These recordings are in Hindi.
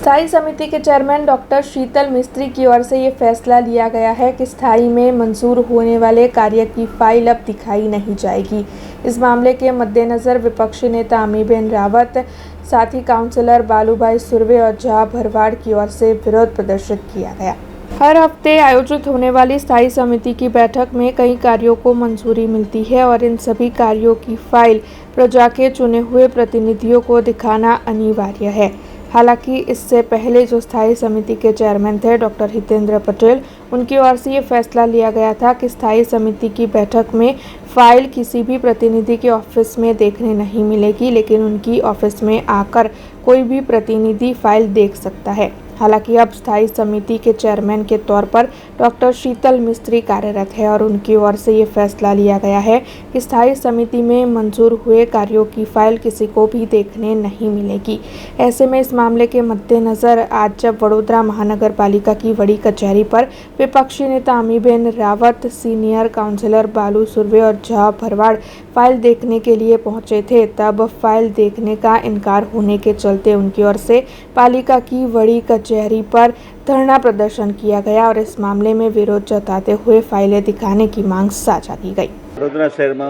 स्थायी समिति के चेयरमैन डॉक्टर शीतल मिस्त्री की ओर से ये फैसला लिया गया है कि स्थायी में मंजूर होने वाले कार्य की फाइल अब दिखाई नहीं जाएगी। इस मामले के मद्देनज़र विपक्षी नेता अमीबेन रावत, साथ ही काउंसलर बालूभाई सुर्वे और जहा भरवाड़ की ओर से विरोध प्रदर्शित किया गया। हर हफ्ते आयोजित होने वाली स्थायी समिति की बैठक में कई कार्यों को मंजूरी मिलती है और इन सभी कार्यों की फाइल प्रजा के चुने हुए प्रतिनिधियों को दिखाना अनिवार्य है। हालांकि इससे पहले जो स्थायी समिति के चेयरमैन थे डॉक्टर हितेंद्र पटेल, उनकी ओर से ये फैसला लिया गया था कि स्थायी समिति की बैठक में फाइल किसी भी प्रतिनिधि के ऑफिस में देखने नहीं मिलेगी, लेकिन उनकी ऑफिस में आकर कोई भी प्रतिनिधि फाइल देख सकता है। हालांकि अब स्थायी समिति के चेयरमैन के तौर पर डॉक्टर शीतल मिस्त्री कार्यरत है और उनकी ओर से ये फैसला लिया गया है कि स्थायी समिति में मंजूर हुए कार्यों की फाइल किसी को भी देखने नहीं मिलेगी। ऐसे में इस मामले के मद्देनज़र आज जब वडोदरा महानगर पालिका की बड़ी कचहरी पर विपक्षी नेता अमीबेन रावत, सीनियर काउंसलर बालू सुर्वे और जहा भरवाड़ फाइल देखने के लिए पहुंचे थे, तब फाइल देखने का इनकार होने के चलते उनकी ओर से पालिका की बड़ी कचहरी पर धरना प्रदर्शन किया गया और इस मामले में विरोध जताते हुए फाइलें दिखाने की मांग साझा की गई। वडोदरा शहर में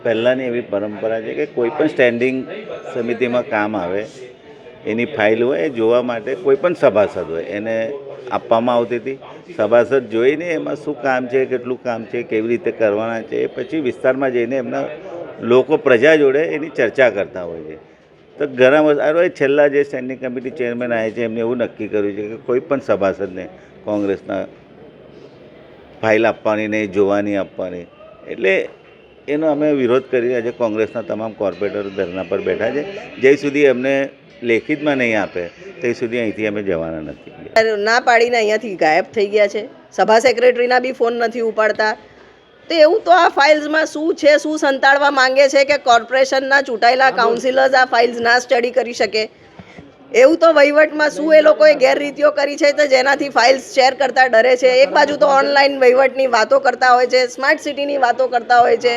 પહેલાની એવી પરંપરા છે કે કોઈ પણ સ્ટેન્ડિંગ સમિતિમાં કામ આવે એની ફાઇલ હોય એ જોવા માટે કોઈ પણ સભાસદ હોય એને આપવામાં આવતી હતી। સભાસદ જોઈને એમાં શું કામ છે, કેટલું કામ છે, કેવી રીતે કરવાના છે, પછી વિસ્તારમાં જઈને એમના લોકો પ્રજા જોડે એની ચર્ચા કરતા હોય છે। તો ઘણા બધા છેલ્લા જે સ્ટેન્ડિંગ કમિટી ચેરમેન આવ્યા છે એમને એવું નક્કી કર્યું છે કે કોઈ પણ સભાસદને કોંગ્રેસના ફાઇલ આપવાની નહીં, જોવાની આપવાની, એટલે એનો અમે વિરોધ કરી આજે કોંગ્રેસના તમામ કોર્પોરેટરો ધરણા પર બેઠા છે। જ્યાં સુધી અમને લેખિતમાં નહીં આપે ત્યાં સુધી અહીંથી અમે જવાના નથી। ના પાડીને અહીંયાથી ગાયબ થઈ ગયા છે। સભા સેક્રેટરીના બી ફોન નથી ઉપાડતા। તો એવું તો આ ફાઇલ્સમાં શું છે, શું સંતાડવા માંગે છે કે કોર્પોરેશનના ચૂંટાયેલા કાઉન્સિલર્સ આ ફાઇલ્સ ના સ્ટડી કરી શકે? એવું તો વહીવટમાં શું એ લોકોએ ગેરરીતિઓ કરી છે તો જેનાથી ફાઇલ્સ શેર કરતા ડરે છે। એક બાજુ તો ઓનલાઈન વહીવટની વાતો કરતા હોય છે, સ્માર્ટ સિટીની વાતો કરતા હોય છે,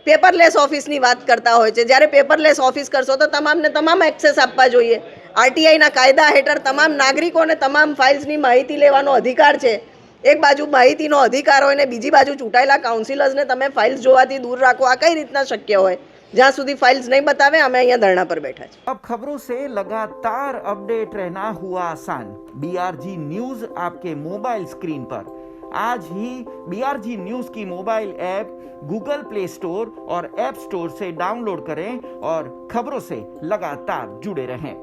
પેપરલેસ ઓફિસની વાત કરતા હોય છે। જ્યારે પેપરલેસ ઓફિસ કરશો તો તમામને તમામ એક્સેસ આપવા જોઈએ। આરટીઆઈના કાયદા હેઠળ તમામ નાગરિકોને તમામ ફાઇલ્સની માહિતી લેવાનો અધિકાર છે। એક બાજુ માહિતીનો અધિકાર હોય ને બીજી બાજુ ચૂંટાયેલા કાઉન્સિલર્સને તમે ફાઇલ્સ જોવાથી दूर રાખો, આ કઈ રીતના શક્ય હોય? જ્યાં સુધી फाइल्स नहीं बतावे અમે અહીંયા ધરણા पर बैठा છે। अब खबरों से लगातार अपडेट रहना हुआ आसान। BRG न्यूज आपके मोबाइल स्क्रीन पर आज ही BRG न्यूज की mobile app Google play store और ऐप स्टोर से डाउनलोड करें और खबरों से लगातार जुड़े रहें।